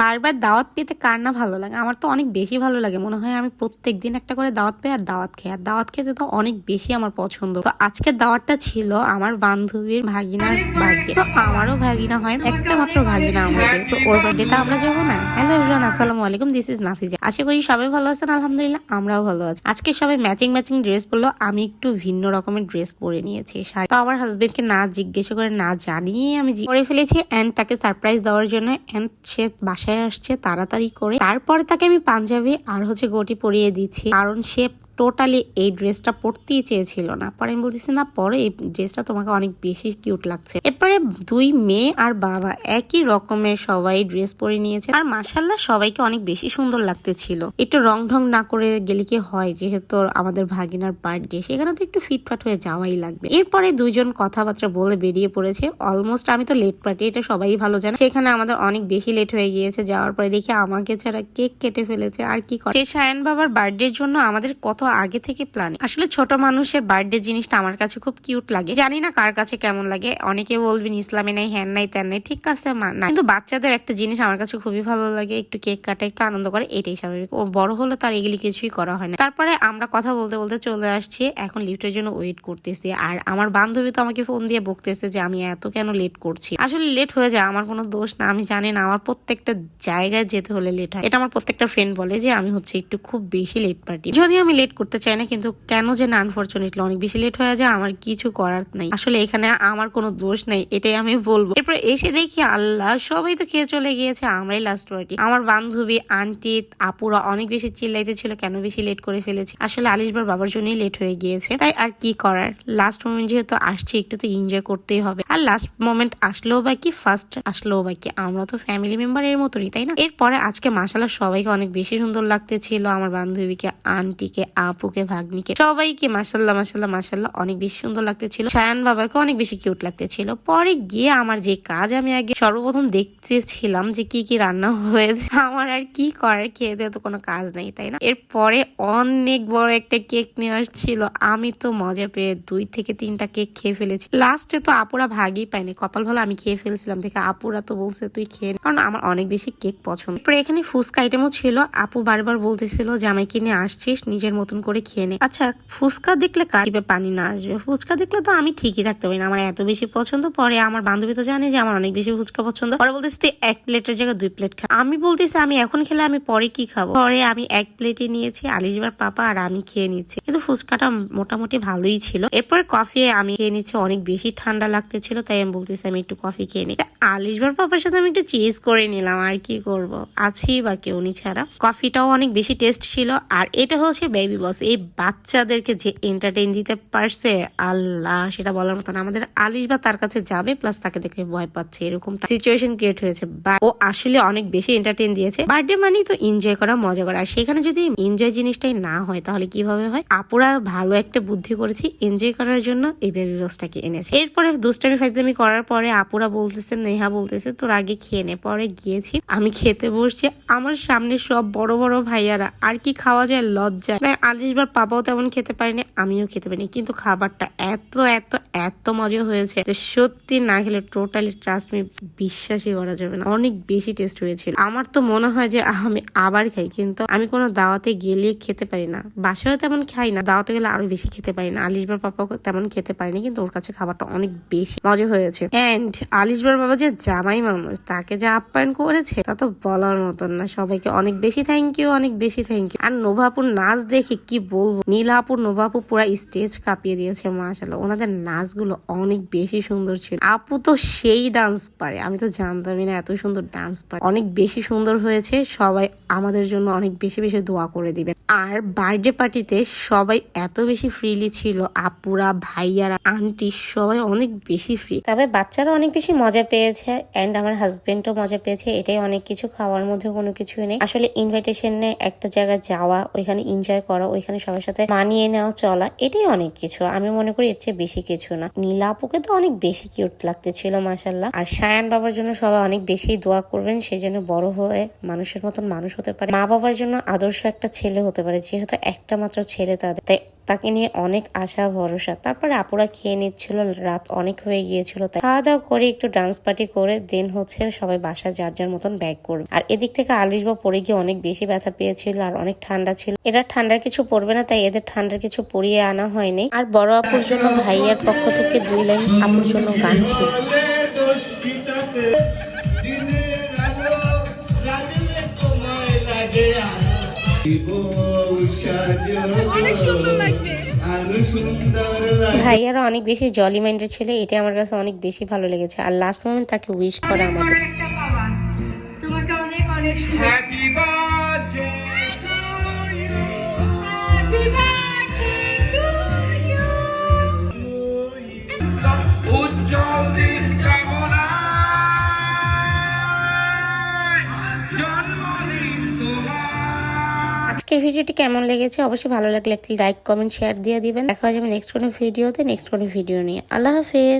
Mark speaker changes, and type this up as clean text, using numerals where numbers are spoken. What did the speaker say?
Speaker 1: বারবার দাওয়াত পেতে কার না ভালো লাগে? আমার তো অনেক বেশি ভালো লাগে। মনে হয় আমি প্রত্যেকদিন একটা করে দাওয়াত পাই আর দাওয়াত খাই। আর দাওয়াত খেতে তো অনেক বেশি আমার পছন্দ। তো আজকের দাওয়াতটা ছিল আমার বান্ধবীর ভাগিনার বার্থডে। তো আমারও ভাগিনা হয়, একটা মাত্র ভাগিনা আমাদের। তো ওর বার্থডেতে আমরা যাবো না? হ্যালো এভরিওয়ান, আসসালামু আলাইকুম, দিস ইজ নাফিজা। আশা করি সবাই ভালো আছেন। আলহামদুলিল্লাহ আমরাও ভালো আছি। আজকে সবাই ম্যাচিং ড্রেস পরলো, আমি একটু ভিন্ন রকমের ড্রেস পরে নিয়েছি। তো আমার হাজবেন্ডকে না জিজ্ঞেস করে, না জানিয়ে আমি পরে ফেলেছি এন্ড তাকে সারপ্রাইজ দেওয়ার জন্য। এন্ড সে বাসায় আসছে তাড়াতাড়ি করে। তারপরে তাকে আমি পাঞ্জাবি আর ঘটি পরিয়ে দিচ্ছি, কারণ সে টোটালি এই ড্রেসটা পরতেই চেয়েছিল না। পরে আমি বলতেছি না, পরে এই ড্রেসটা তোমাকে অনেক বেশি কিউট লাগছে। এরপরে দুই মেয়ে আর বাবা একই রকমের সবাই ড্রেস পরে নিয়েছে, আর মাশাআল্লাহ সবাইকে অনেক বেশি সুন্দর লাগতেছিল। একটু রং ঢং না করে গেলে কি হয়, যেহেতু আমাদের ভাগিনার বার্থডে, সেখানে তো একটু ফিটফাট হয়ে যাওয়াই লাগবে। এরপরে দুইজন কথাবার্তা বলে বেরিয়ে পড়েছে। অলমোস্ট আমি তো লেট পার্টি, এটা সবাই ভালো জানে। সেখানে আমাদের অনেক বেশি লেট হয়ে গিয়েছে। যাওয়ার পরে দেখি আমাকে ছাড়া কেক কেটে ফেলেছে। আর কি করে, শায়ান বাবার বার্থডের জন্য আমাদের কত আগে থেকে প্ল্যান। আসলে ছোট মানুষের বার্থডে জিনিসটা আমার কাছে খুব কিউট লাগে। জানি না কার কাছে কেমন লাগে। অনেকে বলবেন ইসলামে নাই, হ্যান নাই, ত্যান নাই, ঠিক আছে না, কিন্তু বাচ্চাদের একটা জিনিস আমার কাছে খুবই ভালো লাগে, একটু কেক কাটা, একটু আনন্দ করে, এটাই স্বাভাবিক। ও বড় হলো তার এগুলি কিছুই করা হয় না। তারপরে আমরা কথা বলতে বলতে চলে আসছি, এখন লিফটের জন্য ওয়েট করতেছি। আর আমার বান্ধবী তো আমাকে ফোন দিয়ে বকতেছে যে আমি এত কেন লেট করছি। আসলে লেট হয়ে যায়, আমার কোনো দোষ না। আমি জানি না, আমার প্রত্যেকটা জায়গায় যেতে হলে লেট হয়। এটা আমার প্রত্যেকটা ফ্রেন্ড বলে যে আমি হচ্ছে একটু খুব বেশি লেট পার্টি। যদি আমি লেট করতে চাই না, কিন্তু কেন যে না, আনফরচুনেটলি অনেক বেশি লেট হয়ে যায়। আমার কিছু করার নাই, আসলে এখানে আমার কোনো দোষ নাই, এটাই আমি বলবো। এরপর এসে দেখি আল্লাহ, সবাই তো খেয়ে চলে গিয়েছে, আমরাই লাস্ট পার্টি। আমার বান্ধবী, আন্টি, আপুরা অনেক বেশি চিল্লাইতে ছিল কেন বেশি লেট করে ফেলেছি। আসলে আলিশবার বাবার জন্যই লেট হয়ে গিয়েছে, তাই আর কি করার। লাস্ট মোমেন্ট যেহেতু আসছে, একটু তো এনজয় করতেই হবে। আর লাস্ট মোমেন্ট আসলেও বা কি, ফার্স্ট আসলেও বা কি, আমরা তো ফ্যামিলি মেম্বার এর মতোই, তাই না? এরপরে আজকে মাশাআল্লাহ সবাইকে অনেক বেশি সুন্দর লাগতেছিল। আমার বান্ধবীকে, আন্টিকে, আপুকে, ভাগ্নিকে, সবাইকে মাশাআল্লাহ অনেক বেশি সুন্দর লাগতেছিল। শায়ান বাবাকে অনেক বেশি কিউট লাগতেছিল। পরে গিয়ে আমার যে কাজ, আমি আগে সর্বপ্রথম দেখতেছিলাম যে কি কি রান্না হয়েছে। আমার আর কি করার, খেয়ে দিয়ে তো কোনো কাজ নেই, তাই না? এরপরে অনেক বড় একটা কেক নিয়ে আসছিল। আমি তো মজা পেয়ে 2 থেকে 3টা কেক খেয়ে ফেলেছি। লাস্টে তো আপুরা ভাগই পাইনি, কপাল ভালো আমি খেয়ে ফেলছিলাম দেখে আপুরা তো বলছে তুই খেয়ে, কারণ আমার অনেক বেশি কেক পছন্দ। এরপরে এখানে ফুচকা আইটেমও ছিল। আপু বারবার বলতেছিল জামাই কিনে আসছিস, নিজের মতন করে খেয়ে নে। আচ্ছা, ফুচকা দেখলে কার পানি না আসবে? ফুচকা দেখলে তো আমি ঠিকই থাকতে পারি না, আমার এত বেশি পছন্দ। পরে আমার বান্ধবী তো জানে যে আমার অনেক বেশি ফুচকা পছন্দ। পরে বলতেছি তুই 1 প্লেটের জায়গায় 2 প্লেট খা। আমি বলতেছি আমি এখন খেলে আমি পরে কি খাবো? পরে আমি 1 প্লেটে নিয়েছি, আলিশবার পাপা আর আমি খেয়ে নিচ্ছি, কিন্তু ফুচকাটা মোটামুটি ভালোই ছিল। এরপরে কফি আমি খেয়ে নিচ্ছি, অনেক বেশি ঠান্ডা লাগতেছিল, তাই আমি বলতেছি আমি একটু কফি খেয়ে নিই। আলিশবার পাপার সাথে আমি একটু চিজ করে নিলাম, আর কি করব, আছি বা কেউ নি ছাড়া। কফিটাও অনেক বেশি টেস্ট ছিল। আর এটা হচ্ছে বেবি বস, এই বাচ্চাদেরকে যে এন্টারটেইন দিতে পারছে, আল্লাহ, সেটা বলার মতো না। আমাদের আলিশ বা তার কাছে যাবে, প্লাস তাকে দেখে ভয় পাচ্ছে, এরকম সিচুয়েশন ক্রিয়েট হয়েছে। ও আসলে অনেক বেশি এন্টারটেইন দিয়েছে। বার্থডে মানেই তো এনজয় করা, মজা করা। আর সেখানে যদি এনজয় জিনিসটাই না হয়, তাহলে কিভাবে হয়? আপুরা ভালো একটা বুদ্ধি করেছি, এনজয় করার জন্য এই বেবি বসটাকে এনেছে। এরপরে দুষ্টামি ফাজলামি করার পরে আপুরা বলতেছে, নেহা বলতেছে তোর আগে খেয়ে নে। পরে গিয়েছি, আমি খেতে বসছি, আমার সামনে সব বড় বড় ভাইয়ারা। আর কি খাওয়া যায়, লজ্জা। আলিশবার পাপাও তেমন খেতে পারিনি, আমিও খেতে পারিনি, কিন্তু খাবারটা এত এত এত মজা হয়েছে যে সত্যি না খেলে টোটালি ট্রাস্ট মি, বিশ্বাসই করা যাবে না, অনেক বেশি টেস্ট হয়েছিল। আমার তো মনে হয় যে আমি আবার খাই, কিন্তু আমি কোনো দাওয়াতে গেলে খেতে পারি না। বাসায়ও তেমন খাই না, দাওয়াতে গেলে আরো বেশি খেতে পারি না। আলিশবার পাপাও তেমন খেতে পারিনি, কিন্তু ওর কাছে খাবারটা অনেক বেশি মজা হয়েছে। এন্ড আলিশবার বাবা যে জামাই মানুষ, তাকে যে আপ্যায়ন করেছে তা তো বলার মতন না। সবাইকে অনেক বেশি থ্যাংক ইউ, অনেক বেশি থ্যাংক ইউ। আর নোভাপুর নাচ দেখে কি বলবো, নীলাপুর নোভাপু পুরা স্টেজ কাঁপিয়ে দিয়েছে। মাশাআল্লাহ, ওনাদের নাচগুলো অনেক বেশি সুন্দর ছিল। আপু তো সেই ডান্স পারে, আমি তো জানতামই না এত সুন্দর ডান্স পারে। অনেক বেশি সুন্দর হয়েছে। সবাই আমাদের জন্য অনেক বেশি বেশি দোয়া করে দিবেন। আর বার্থডে পার্টিতে সবাই এত বেশি ফ্রিলি ছিল, আপুরা, ভাইয়ারা, আন্টি, সবাই অনেক বেশি ফ্রি। তবে বাচ্চারা অনেক বেশি মজা পেয়েছে, এন্ড আমার হাজবেন্ডও মজা পেয়েছে। এটাই অনেক কিছু, খাওয়ার মধ্যে কোনো কিছুই নেই। আসলে ইনভাইটেশনে একটা জায়গায় যাওয়া, ওইখানে এনজয় করা, ওইখানে সবার সাথে মানিয়ে নেওয়া, চলা, এটাই অনেক কিছু। আমি মনে করি এর চেয়ে বেশি কিছু না। নীলা আপুকে তো অনেক বেশি কিউট লাগতেছিল মাশাআল্লাহ। আর শায়ান বাবার জন্য সবাই অনেক বেশি দোয়া করবেন, সে যেন বড় হয়ে মানুষের মতন মানুষ হতে পারে, মা বাবার জন্য আদর্শ একটা ছেলে হতে পারে, যেহেতু একটা মাত্র ছেলে তাদের, তাই তাকে নিয়ে অনেক আশা ভরসা। তারপরে আপুরা খেয়ে নিচ্ছিল, রাত অনেক হয়ে গিয়েছিল, তাই খাওয়া দাওয়া করে একটু ডান্স পার্টি করে দেন হচ্ছে সবাই বাসা যার যার মতন ব্যাক করবে। আর এদিক থেকে আলিশবা পড়ে গিয়ে অনেক বেশি ব্যথা পেয়েছিল আর অনেক ঠান্ডা ছিল। এরা ঠান্ডার কিছু পড়বে না, তাই এদের ঠান্ডার কিছু পরিয়ে আনা হয়নি। আর বড় আপুর জন্য ভাইয়ার পক্ষ থেকে 2 লাইন আপুর জন্য গান ছিল। ভাইয়ারা অনেক বেশি জলি মাইন্ডের ছিল, এটা আমার কাছে অনেক বেশি ভালো লেগেছে। আর লাস্ট মোমেন্ট তাকে উইশ করা আমাদের।
Speaker 2: তোমাকে অনেক অনেক happy birthday to you, happy birthday to you, উজ্জ্বল দিন কামনায় জন্মদিন তোমার।
Speaker 1: আজকের ভিডিওটি কেমন লেগেছে অবশ্যই ভালো লাগলে একটি লাইক কমেন্ট শেয়ার দিয়ে দিবেন। দেখা যাবে নেক্সট কোনো ভিডিওতে, নেক্সট কোনো ভিডিও নিয়ে। আল্লাহ হাফেজ।